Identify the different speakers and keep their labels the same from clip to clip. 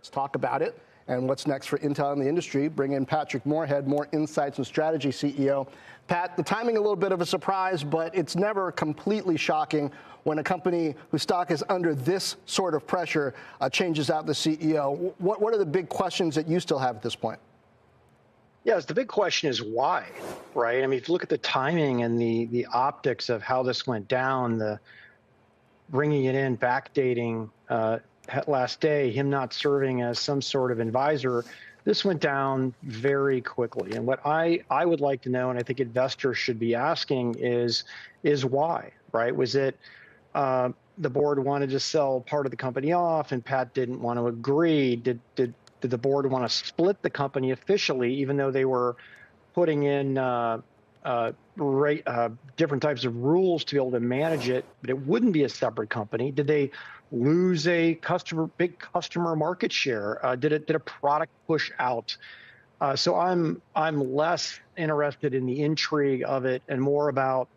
Speaker 1: Let's talk about it and what's next for Intel in the industry. Bring in Patrick Moorhead, Moor Insights Strategy CEO. Pat, the timing a little bit of a surprise, but it's never completely shocking when a company whose stock is under this sort of pressure changes out the CEO. What are the big questions that you still have at this point?
Speaker 2: Yes, the big question is why, right? I mean, if you look at the timing and the optics of how this went down, the bringing it in, backdating last day, him not serving as some sort of advisor, this went down very quickly. And what I would like to know, and I think investors should be asking, is why, right? Was it the board wanted to sell part of the company off and Pat didn't want to agree? Did the board want to split the company officially, even though they were putting in different types of rules to be able to manage it, but it wouldn't be a separate company? Did they lose a big customer market share? Did a product push out? So I'm less interested in the intrigue of it and more about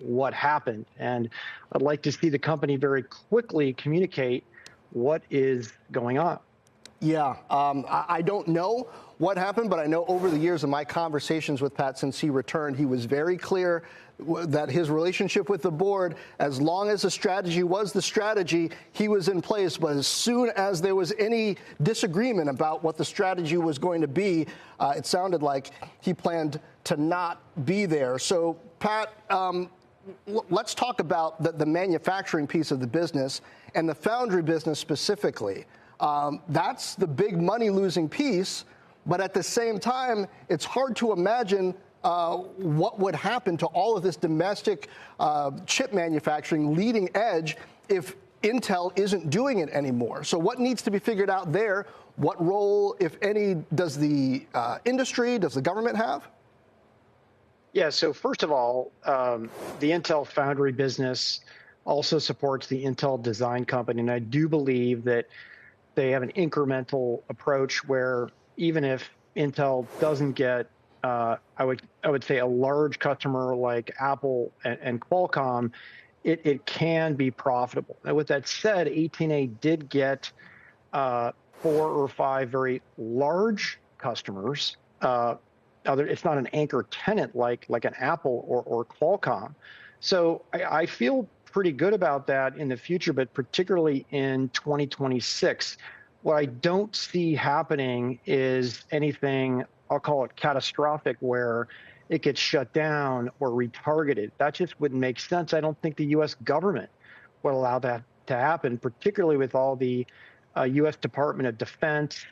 Speaker 2: what happened. And I'd like to see the company very quickly communicate what is going on.
Speaker 1: Yeah, I don't know what happened, but I know over the years of my conversations with Pat since he returned, he was very clear that his relationship with the board, as long as the strategy was the strategy, he was in place. But as soon as there was any disagreement about what the strategy was going to be, it sounded like he planned to not be there. So, Pat, let's talk about the manufacturing piece of the business and the foundry business specifically. That's the big money-losing piece, but at the same time, it's hard to imagine what would happen to all of this domestic chip manufacturing leading edge if Intel isn't doing it anymore. So what needs to be figured out there? What role, if any, does the industry, does the government have?
Speaker 2: Yeah, so first of all, the Intel foundry business also supports the Intel design company, and I do believe that they have an incremental approach where even if Intel doesn't get, I would say, a large customer like Apple and Qualcomm, it can be profitable. Now, with that said, 18A did get 4 or 5 very large customers. It's not an anchor tenant like an Apple or Qualcomm. So I feel pretty good about that in the future, but particularly in 2026. What I don't see happening is anything, I'll call it catastrophic, where it gets shut down or retargeted. That just wouldn't make sense. I don't think the U.S. government would allow that to happen, particularly with all the U.S. Department of Defense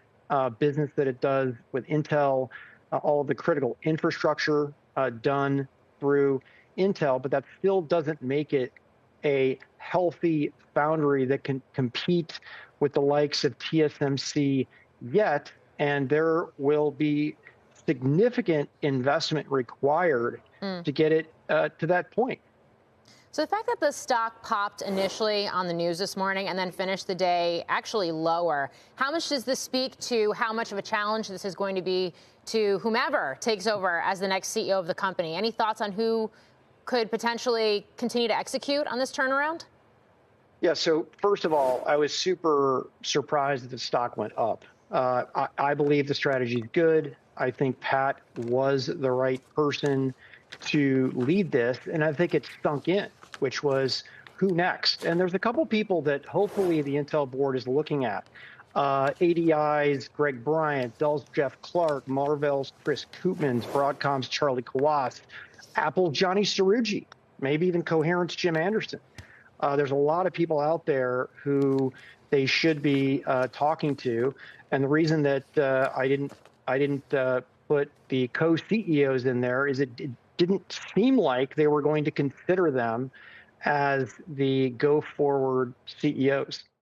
Speaker 2: business that it does with Intel, all of the critical infrastructure done through Intel, but that still doesn't make it a healthy foundry that can compete with the likes of TSMC yet, and there will be significant investment required to get it to that point.
Speaker 3: So the fact that the stock popped initially on the news this morning and then finished the day actually lower, how much does this speak to how much of a challenge this is going to be to whomever takes over as the next CEO of the company? Any thoughts on who could potentially continue to execute on this turnaround?
Speaker 2: Yeah, so first of all, I was super surprised that the stock went up. I believe the strategy is good. I think Pat was the right person to lead this, and I think it sunk in, which was who next? And there's a couple people that hopefully the Intel board is looking at. ADI's Greg Bryant, Dell's Jeff Clark, Marvell's Chris Koopmans, Broadcom's Charlie Kawwas, Apple's Johnny Cerrugi, maybe even Coherent's Jim Anderson. There's a lot of people out there who they should be talking to, and the reason that I didn't put the co-CEOs in there is it didn't seem like they were going to consider them as the go-forward CEOs.